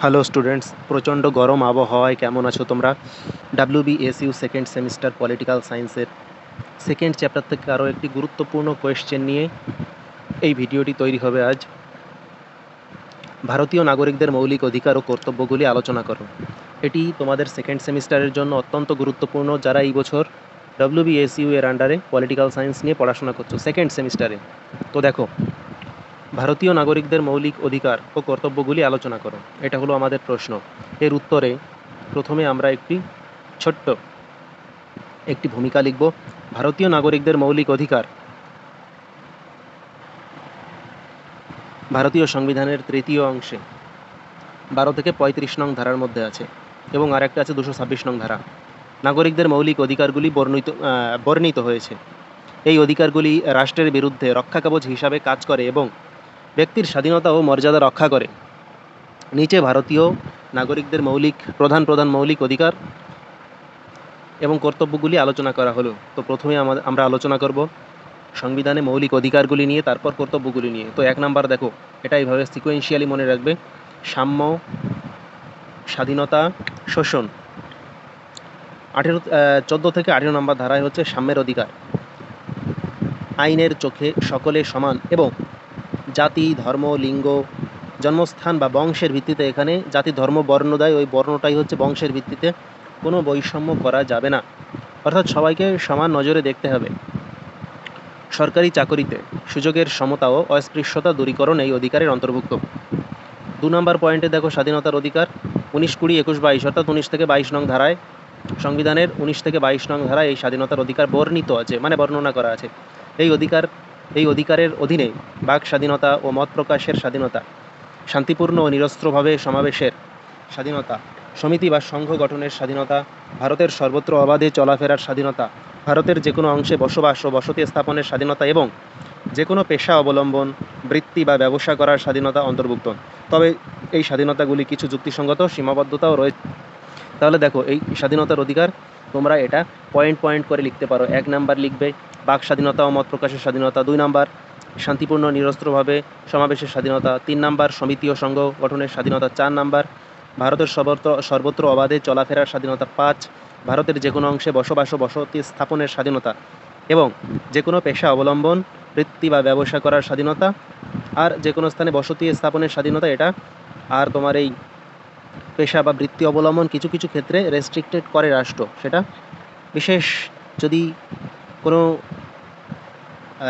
Hello students, প্রচণ্ড গরম আবহাওয়ায় কেমন আছো তোমরা? WBSU সেকেন্ড সেমিস্টার পলিটিক্যাল সায়েন্সের সেকেন্ড চ্যাপ্টার থেকে আরও একটি গুরুত্বপূর্ণ কোয়েশ্চেন নিয়ে এই ভিডিওটি তৈরি হবে আজ। ভারতীয় নাগরিকদের মৌলিক অধিকার ও কর্তব্যগুলি আলোচনা করো। এটি তোমাদের সেকেন্ড সেমিস্টারের জন্য অত্যন্ত গুরুত্বপূর্ণ, যারা এই বছর WBSU এর আন্ডারে পলিটিক্যাল সায়েন্স নিয়ে পড়াশোনা করছো সেকেন্ড সেমিস্টারে। তো দেখো, ভারতীয় নাগরিকদের মৌলিক অধিকার ও কর্তব্যগুলি আলোচনা করো, এটা হলো আমাদের প্রশ্ন। এর উত্তরে প্রথমে আমরা ছোট্ট একটি ভূমিকা লিখব। ভারতীয় নাগরিকদের মৌলিক অধিকার ভারতীয় সংবিধানের তৃতীয় অংশে 12 থেকে 35 নং ধারার মধ্যে আছে, এবং আর একটা আছে 226 নং ধারা। নাগরিকদের মৌলিক অধিকারগুলি বর্ণিত হয়েছে। এই অধিকারগুলি রাষ্ট্রের বিরুদ্ধে রক্ষাকবচ হিসাবে কাজ করে এবং ব্যক্তির স্বাধীনতা ও মর্যাদা রক্ষা করে। নিচে ভারতীয় নাগরিকদের প্রধান মৌলিক অধিকার এবং কর্তব্যগুলি আলোচনা করা হলো। তো প্রথমে আমরা আলোচনা করব সংবিধানে মৌলিক অধিকারগুলি নিয়ে, তারপর কর্তব্যগুলি নিয়ে। তো 1 নাম্বার দেখো, এটা এইভাবে সিকোয়েন্সিয়ালি মনে রাখবে: সাম্য, স্বাধীনতা, শোষণ। 14 থেকে 18 নম্বর ধারায় হচ্ছে সাম্যের অধিকার। আইনের চোখে সকলে সমান এবং জাতি, ধর্ম, লিঙ্গ, জন্মস্থান বা বংশের ভিত্তিতে, এখানে জাতি, ধর্ম, বর্ণ দেয়, ওই বর্ণটাই হচ্ছে বংশের ভিত্তিতে, কোনো বৈষম্য করা যাবে না, অর্থাৎ সবাইকে সমান নজরে দেখতে হবে। সরকারি চাকরিতে সুযোগের সমতা ও অস্পৃশ্যতা দূরীকরণ এই অধিকারের অন্তর্ভুক্ত। 2 নম্বর পয়েন্টে দেখো স্বাধীনতার অধিকার। 19, 20, 21, 22 অর্থাৎ 19 থেকে 22 নং ধারায়, সংবিধানের 19 থেকে 22 নং ধারায় এই স্বাধীনতার অধিকার বর্ণিত আছে, মানে বর্ণনা করা আছে। এই অধিকারের অধীনে বাক স্বাধীনতা ও মত প্রকাশের স্বাধীনতা, শান্তিপূর্ণ ও নিরস্ত্রভাবে সমাবেশের স্বাধীনতা, সমিতি বা সংঘ গঠনের স্বাধীনতা, ভারতের সর্বত্র অবাধে চলাফেরার স্বাধীনতা, ভারতের যে কোনো অংশে বসবাস ও বসতি স্থাপনের স্বাধীনতা এবং যে কোনো পেশা অবলম্বন, বৃত্তি বা ব্যবসা করার স্বাধীনতা অন্তর্ভুক্ত। তবে এই স্বাধীনতাগুলি কিছু যুক্তিসঙ্গত সীমাবদ্ধতাও রয়েছে। তাহলে দেখো, এই স্বাধীনতার অধিকার তোমরা এটা পয়েন্ট করে লিখতে পারো। 1 নাম্বার লিখবে বাক স্বাধীনতা ও মত প্রকাশের স্বাধীনতা, 2 নাম্বার শান্তিপূর্ণ নিরস্ত্রভাবে সমাবেশের স্বাধীনতা, 3 নাম্বার সমিতি ও সংঘ গঠনের স্বাধীনতা, 4 নাম্বার ভারতের সর্বত্র অবাধে চলাফেরার স্বাধীনতা, 5 ভারতের যে কোনো অংশে বসবাস ও বসতি স্থাপনের স্বাধীনতা এবং যে কোনো পেশা অবলম্বন, বৃত্তি বা ব্যবসা করার স্বাধীনতা, আর যে কোনো স্থানে বসতি স্থাপনের স্বাধীনতা। এটা আর তোমার এই পেশা বা বৃত্তি অবলম্বন কিছু কিছু ক্ষেত্রে রেস্ট্রিক্টেড করে রাষ্ট্র, সেটা বিশেষ যদি কোনো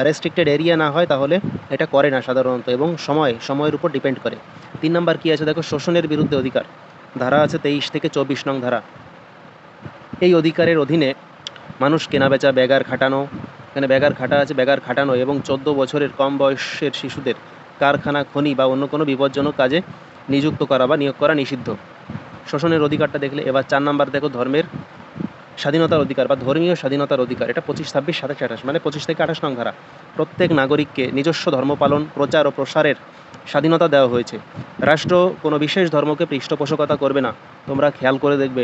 রেস্ট্রিক্টেড এরিয়া না হয় তাহলে এটা করে না সাধারণত, এবং সময়ের উপর ডিপেন্ড করে। 3 নাম্বার কী আছে দেখো, শোষণের বিরুদ্ধে অধিকার। ধারা আছে 23 থেকে 24 নং ধারা। এই অধিকারের অধীনে মানুষ কেনাবেচা, ব্যাগার খাটানো, এখানে ব্যাগার খাটা আছে, ব্যাগার খাটানো এবং 14 বছরের কম বয়সের শিশুদের কারখানা, খনি বা অন্য কোনো বিপজ্জনক কাজে নিযুক্ত করা বা নিয়োগ করা নিষিদ্ধ। শোষণের অধিকারটা দেখলে। এবার 4 নাম্বার দেখো, ধর্মের স্বাধীনতার অধিকার বা ধর্মীয় স্বাধীনতার অধিকার। এটা 25, 26, 27, 28, মানে 25 থেকে 28 নং ধারা। প্রত্যেক নাগরিককে নিজস্ব ধর্ম পালন, প্রচার ও প্রসারের স্বাধীনতা দেওয়া হয়েছে। রাষ্ট্র কোনো বিশেষ ধর্মকে পৃষ্ঠপোষকতা করবে না। তোমরা খেয়াল করে দেখবে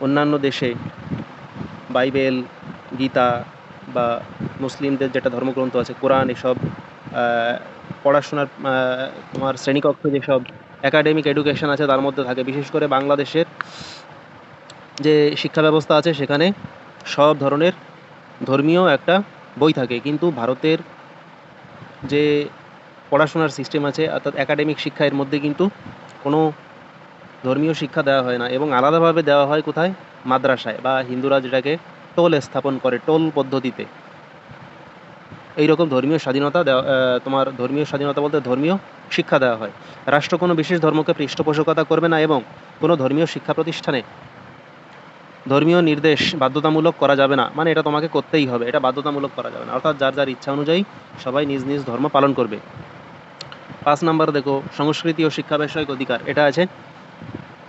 অন্যান্য দেশে বাইবেল, গীতা বা মুসলিমদের যেটা ধর্মগ্রন্থ আছে, কোরআন, এসব পড়াশোনার তোমার শ্রেণীকক্ষে যেসব একাডেমিক এডুকেশন আছে তার মধ্যে থাকে। বিশেষ করে বাংলাদেশের যে শিক্ষা ব্যবস্থা আছে সেখানে সব ধরনের ধর্মীয় একটা বই থাকে, কিন্তু ভারতের যে পড়াশোনার সিস্টেম আছে অর্থাৎ একাডেমিক শিক্ষা, এর মধ্যে কিন্তু কোনো ধর্মীয় শিক্ষা দেওয়া হয় না, এবং আলাদাভাবে দেওয়া হয় কোথায়? মাদ্রাসায়, বা হিন্দুরা যেটাকে টোল স্থাপন করে, টোল পদ্ধতিতে। এইরকম ধর্মীয় স্বাধীনতা দেওয়া, তোমার ধর্মীয় স্বাধীনতা বলতে ধর্মীয় শিক্ষা দেওয়া হয়। রাষ্ট্র কোনো বিশেষ ধর্মকে পৃষ্ঠপোষকতা করবে না এবং কোনো ধর্মীয় শিক্ষা প্রতিষ্ঠানে ধর্মীয় নির্দেশ বাধ্যতামূলক করা যাবে না, মানে এটা তোমাকে করতেই হবে, এটা বাধ্যতামূলক করা যাবে না, অর্থাৎ যার যার ইচ্ছা অনুযায়ী সবাই নিজ নিজ ধর্ম পালন করবে। 5 নাম্বার দেখো, সংস্কৃতি ও শিক্ষা বিষয়ক অধিকার। এটা আছে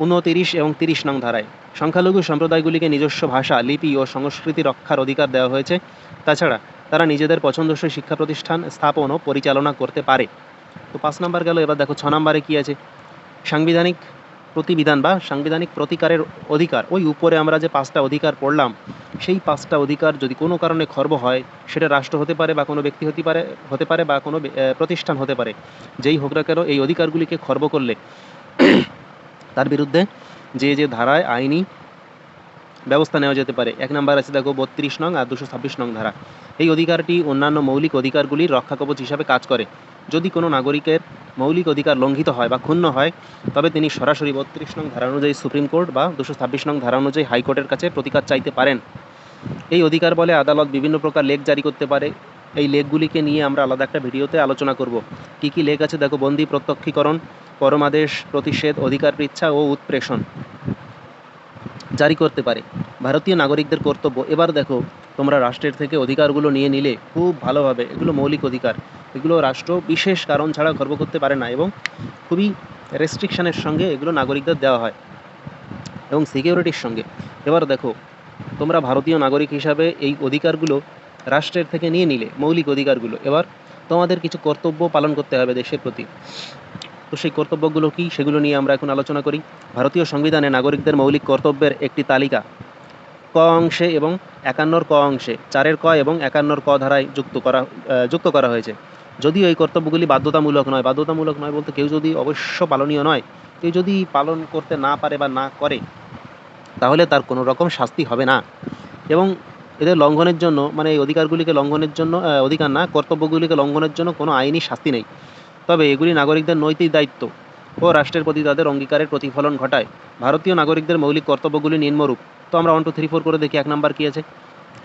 29 এবং 30 নং ধারায়। সংখ্যালঘু সম্প্রদায়গুলিকে নিজস্ব ভাষা, লিপি ও সংস্কৃতি রক্ষার অধিকার দেওয়া হয়েছে। তাছাড়া তারা নিজেদের পছন্দসই শিক্ষা প্রতিষ্ঠান স্থাপন ও পরিচালনা করতে পারে। তো 5 নাম্বার গেল। এবার দেখো 6 নাম্বারে কী আছে, সাংবিধানিক প্রতিবিধান বা সাংবিধানিক প্রতিকারের অধিকার। ওই উপরে আমরা যে 5টা অধিকার পড়লাম, সেই 5টা অধিকার যদি কোনো কারণে খর্ব হয়, সেটা রাষ্ট্র হতে পারে বা কোনো ব্যক্তি হতে পারে বা কোনো প্রতিষ্ঠান হতে পারে, যেই হোক না কেন, এই অধিকারগুলিকে খর্ব করলে তার বিরুদ্ধে যে ধারায় আইনি ব্যবস্থা নেওয়া যেতে পারে। 1 নাম্বার আছে দেখো 32 নং আর 226 নং ধারা। এই অধিকারটি অন্যান্য মৌলিক অধিকারগুলির রক্ষাকবচ হিসাবে কাজ করে। যদি কোনো নাগরিকের মৌলিক অধিকার লঙ্ঘিত হয় বা ক্ষুণ্ণ হয়, তবে তিনি সরাসরি 32 নং ধারা অনুযায়ী সুপ্রিম কোর্ট বা 226 নং ধারা অনুযায়ী হাইকোর্টের কাছে প্রতিকার চাইতে পারেন। এই অধিকার বলে আদালত বিভিন্ন প্রকার লেখ জারি করতে পারে। এই লেখগুলিকে নিয়ে আমরা আলাদা একটা ভিডিওতে আলোচনা করব। কি কি লেখ আছে দেখো, বন্দি প্রত্যক্ষীকরণ, পরমাদেশ, প্রতিষেধ, অধিকার পৃচ্ছা ও উৎপ্রেষণ জারি করতে পারে। ভারতীয় নাগরিকদের কর্তব্য, এবার দেখো তোমরা রাষ্ট্রের থেকে অধিকারগুলো নিয়ে নিলে খুব ভালোভাবে, এগুলো মৌলিক অধিকার, এগুলো রাষ্ট্র বিশেষ কারণ ছাড়া খর্ব করতে পারে না এবং খুবই রেস্ট্রিকশনের সঙ্গে এগুলো নাগরিকদের দেওয়া হয় এবং সিকিউরিটির সঙ্গে। এবার দেখো তোমরা ভারতীয় নাগরিক হিসাবে এই অধিকারগুলো রাষ্ট্রের থেকে নিয়ে নিলে, মৌলিক অধিকারগুলো, এবার তোমাদের কিছু কর্তব্য পালন করতে হবে দেশের প্রতি। তো সেই কর্তব্যগুলো কি, সেগুলো নিয়ে আমরা এখন আলোচনা করি। ভারতীয় সংবিধানে নাগরিকদের মৌলিক কর্তব্যের একটি তালিকা ক অংশে এবং 51 ক অংশে 4 ক এবং 51 ক ধারায় যুক্ত করা হয়েছে। যদিও এই কর্তব্যগুলি বাধ্যতামূলক নয় বলতে কেউ যদি অবশ্য পালনীয় নয়, কেউ যদি পালন করতে না পারে বা না করে, তাহলে তার কোনো রকম শাস্তি হবে না। এবং এদের লঙ্ঘনের জন্য, মানে এই অধিকারগুলিকে লঙ্ঘনের জন্য, কর্তব্যগুলিকে লঙ্ঘনের জন্য কোনো আইনি শাস্তি নেই। তবে এগুলি নাগরিকদের নৈতিক দায়িত্ব ও রাষ্ট্রের প্রতি তাদের অঙ্গীকারের প্রতিফলন ঘটায়। ভারতীয় নাগরিকদের মৌলিক কর্তব্যগুলি নিম্নরূপ। তো আমরা 1 2 3 4 করে দেখি। 1 নাম্বার কী আছে,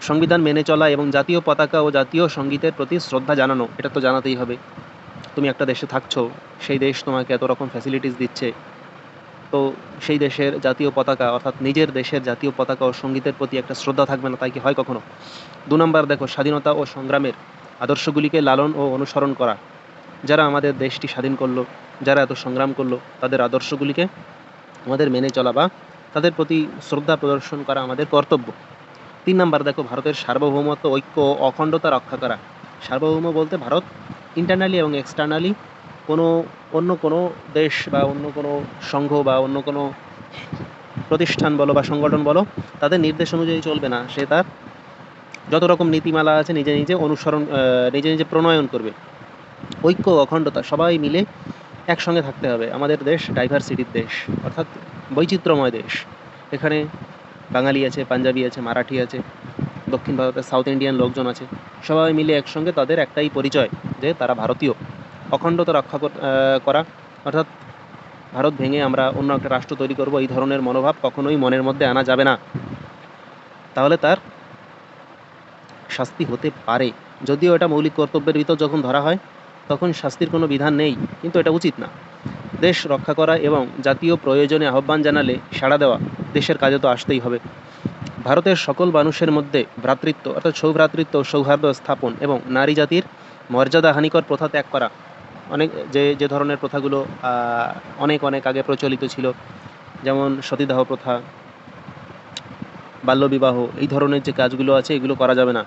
সংবিধান মেনে চলা এবং জাতীয় পতাকা ও জাতীয় সঙ্গীতের প্রতি শ্রদ্ধা জানানো। এটা তো জানাতেই হবে। তুমি একটা দেশে থাকছো, সেই দেশ তোমাকে এত রকম ফ্যাসিলিটিস দিচ্ছে, তো সেই দেশের জাতীয় পতাকা, অর্থাৎ নিজের দেশের জাতীয় পতাকা ও সঙ্গীতের প্রতি একটা শ্রদ্ধা থাকবে না, তাই কি হয় কখনো? 2 নাম্বার দেখো, স্বাধীনতা ও সংগ্রামের আদর্শগুলিকে লালন ও অনুসরণ করা। যারা আমাদের দেশটি স্বাধীন করলো, যারা এত সংগ্রাম করলো, তাদের আদর্শগুলিকে আমাদের মেনে চলা বা তাদের প্রতি শ্রদ্ধা প্রদর্শন করা আমাদের কর্তব্য। 3 নাম্বার দেখো, ভারতের সার্বভৌমত্ব, ঐক্য ও অখণ্ডতা রক্ষা করা। সার্বভৌম বলতে ভারত ইন্টারনালি এবং এক্সটার্নালি অন্য কোনো দেশ বা অন্য কোনো সংঘ বা অন্য কোনো প্রতিষ্ঠান বলো বা সংগঠন বলো, তাদের নির্দেশ অনুযায়ী চলবে না। সে তার যত রকম নীতিমালা আছে নিজে নিজে প্রণয়ন করবে। ঐক্য অখণ্ডতা, সবাই মিলে একসঙ্গে থাকতে হবে। আমাদের দেশ ডাইভার্সিটির দেশ, অর্থাৎ বৈচিত্র্যময় দেশ। এখানে বাঙালি আছে, পাঞ্জাবি আছে, মারাঠি আছে, দক্ষিণ ভারতের সাউথ ইন্ডিয়ান লোকজন আছে। সবাই মিলে একসঙ্গে, তাদের একটাই পরিচয় যে তারা ভারতীয়। অখণ্ডতা রক্ষা করা, অর্থাৎ ভারত ভেঙে আমরা অন্য একটা রাষ্ট্র তৈরি করব, এই ধরনের মনোভাব কখনোই মনের মধ্যে আনা যাবে না। তাহলে তার শাস্তি হতে পারে। যদিও এটা মৌলিক কর্তব্যের ভিতর যখন ধরা হয়, তখন শাস্তির কোনো বিধান নেই, কিন্তু এটা উচিত না। দেশ রক্ষা করা এবং জাতীয় প্রয়োজনে আহ্বান জানালে সাড়া দেওয়া দেশের কাজে তো আসতেই হবে। ভারতের সকল মানুষের মধ্যে ভ্রাতৃত্ব, অর্থাৎ সৌভ্রাতৃত্ব, সৌহার্দ্য স্থাপন এবং নারী জাতির মর্যাদা হানিকর প্রথা ত্যাগ করা। যে ধরনের প্রথাগুলো অনেক আগে প্রচলিত ছিল, যেমন সতীদাহ প্রথা, বাল্যবিবাহ, এই ধরনের যে কাজগুলো আছে, এগুলো করা যাবে না।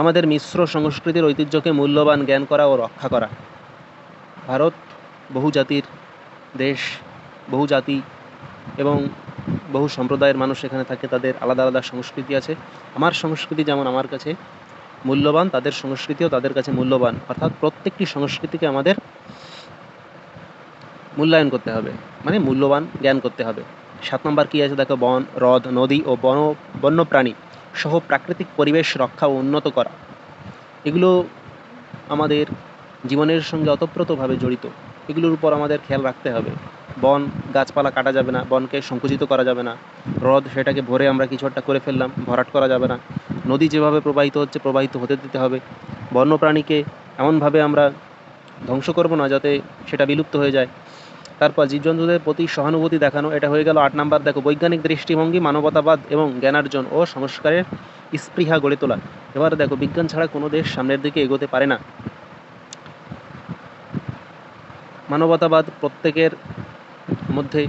আমাদের মিশ্র সংস্কৃতির ঐতিহ্যকে মূল্যবান জ্ঞান করা ও রক্ষা করা। ভারত বহুজাতির দেশ, বহু জাতি এবং বহু সম্প্রদায়ের মানুষ এখানে থাকে, তাদের আলাদা আলাদা সংস্কৃতি আছে। আমার সংস্কৃতি যেমন আমার কাছে মূল্যবান, তাদের সংস্কৃতিও তাদের কাছে মূল্যবান। অর্থাৎ প্রত্যেকটি সংস্কৃতিকে আমাদের মূল্যায়ন করতে হবে, মানে মূল্যবান জ্ঞান করতে হবে। 7 নম্বর কী আছে দেখো, বন, হ্রদ, নদী ও বন্যপ্রাণী সহ প্রাকৃতিক পরিবেশ রক্ষা ও উন্নত করা। এগুলো আমাদের জীবনের সঙ্গে ওতপ্রোতভাবে জড়িত, এগুলোর উপর আমাদের খেয়াল রাখতে হবে। বন, গাছপালা কাটা যাবে না, বনকে সংকুচিত করা যাবে না। হ্রদ, সেটাকে ভরে আমরা কিছু একটা করে ফেললাম, ভরাট করা যাবে না। নদী যেভাবে প্রবাহিত হচ্ছে প্রবাহিত হতে দিতে হবে। বন্যপ্রাণীকে এমনভাবে আমরা ধ্বংস করব না যাতে সেটা বিলুপ্ত হয়ে যায়। তারপর জীবজন্তুদের প্রতি সহানুভূতি দেখানো, এটা হয়ে গেল 8 নাম্বার। দেখো, বৈজ্ঞানিক দৃষ্টিভঙ্গি, মানবতাবাদ এবং জ্ঞানার্জন ও সংস্কারের স্পৃহা গড়ে তোলা। এবার দেখো, বিজ্ঞান ছাড়া কোনো দেশ সামনের দিকে এগোতে পারে না। মানবতাবাদ, প্রত্যেকের মধ্যে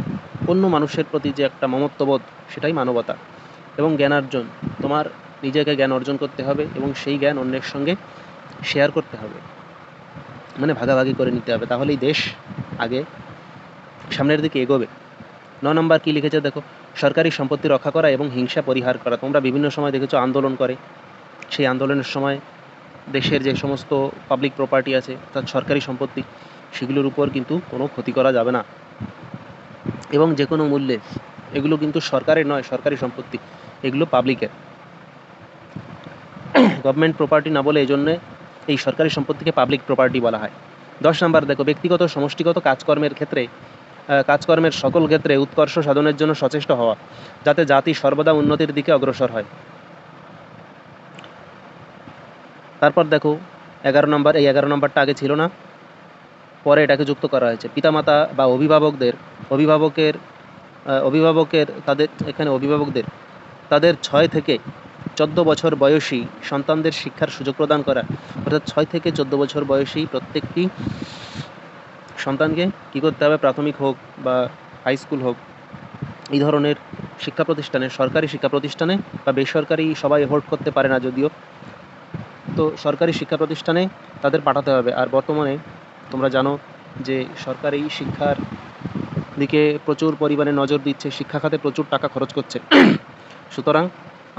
অন্য মানুষের প্রতি যে একটা মমত্ববোধ, সেটাই মানবতা। এবং জ্ঞানার্জন, তোমার নিজেকে জ্ঞান অর্জন করতে হবে এবং সেই জ্ঞান অন্যের সঙ্গে শেয়ার করতে হবে, মানে ভাগাভাগি করে নিতে হবে, তাহলেই দেশ আগে সামনের দিকে এগোবে। 9 নম্বর কী লিখেছে দেখো, সরকারি সম্পত্তি রক্ষা করা এবং হিংসা পরিহার করা। তোমরা বিভিন্ন সময় দেখেছো আন্দোলন করে, সেই আন্দোলনের সময় দেশের যে সমস্ত পাবলিক প্রপার্টি আছে, অর্থাৎ সরকারি সম্পত্তি, সেগুলোর উপর কিন্তু কোনো ক্ষতি করা যাবে না। এবং যে কোনো মূল্যে। এগুলো কিন্তু সরকারের নয়, সরকারি সম্পত্তি, এগুলো পাবলিকের। গভর্নমেন্ট প্রপার্টি না বলে এই জন্যে এই সরকারি সম্পত্তিকে পাবলিক প্রপার্টি বলা হয়। 10 নাম্বার দেখো, ব্যক্তিগত সমষ্টিগত কাজকর্মের সকল ক্ষেত্রে উৎকর্ষ সাধনের জন্য সচেষ্ট হওয়া, যাতে জাতি সর্বদা উন্নতির দিকে অগ্রসর হয়। তারপর দেখো 11 নাম্বার, এই 11 নাম্বারটা আগে ছিল না, পরে এটাকে যুক্ত করা হয়েছে। পিতামাতা বা অভিভাবকদের তাদের 6 থেকে 14 বছর বয়সী সন্তানদের শিক্ষার সুযোগ প্রদান করা। অর্থাৎ 6 থেকে 14 বছর বয়সী প্রত্যেকটি সন্তানকে কী করতে হবে, প্রাথমিক হোক বা হাই স্কুল হোক, এই ধরনের শিক্ষা প্রতিষ্ঠানে, সরকারি শিক্ষা প্রতিষ্ঠানে বা বেসরকারি সবাই এফোর্ড করতে পারে না যদিও, তো সরকারি শিক্ষা প্রতিষ্ঠানে তাদের পাঠাতে হবে। আর বর্তমানে তোমরা জানো যে সরকার এই শিক্ষার দিকে প্রচুর পরিমাণে নজর দিচ্ছে, শিক্ষা খাতে প্রচুর টাকা খরচ করছে। সুতরাং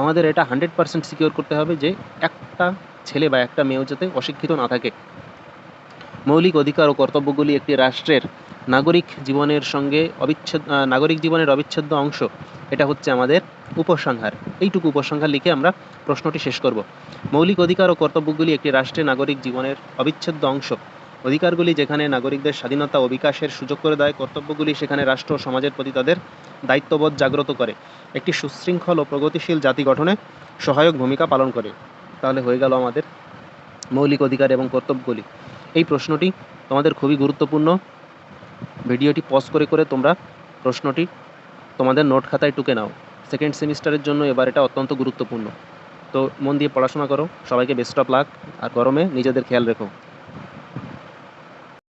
আমাদের এটা 100% সিকিওর করতে হবে যে একটা ছেলে বা একটা মেয়েও যাতে অশিক্ষিত না থাকে। মৌলিক অধিকার ও কর্তব্যগুলি একটি রাষ্ট্রের নাগরিক জীবনের অবিচ্ছেদ্য অংশ। এটা হচ্ছে আমাদের উপসংহার। এইটুকু উপসংহার লিখে আমরা প্রশ্নটি শেষ করব। মৌলিক অধিকার ও কর্তব্যগুলি একটি রাষ্ট্রের নাগরিক জীবনের অবিচ্ছেদ্য অংশ। অধিকারগুলি যেখানে নাগরিকদের স্বাধীনতা ও বিকাশের সুযোগ করে দেয়, কর্তব্যগুলি সেখানে রাষ্ট্র ও সমাজের প্রতি তাদের দায়িত্ববোধ জাগ্রত করে, একটি সুশৃঙ্খল ও প্রগতিশীল জাতি গঠনে সহায়ক ভূমিকা পালন করে। তাহলে হয়ে গেল আমাদের মৌলিক অধিকার এবং কর্তব্যগুলি। এই প্রশ্নটি তোমাদের খুবই গুরুত্বপূর্ণ। ভিডিওটি পজ করে করে তোমরা প্রশ্নটি তোমাদের নোট খাতায় টুকে নাও। সেকেন্ড সেমিস্টারের জন্য এবার এটা অত্যন্ত গুরুত্বপূর্ণ। তো মন দিয়ে পড়াশোনা করো। সবাইকে বেস্ট অফ লাক। আর গরমে নিজেদের খেয়াল রেখো।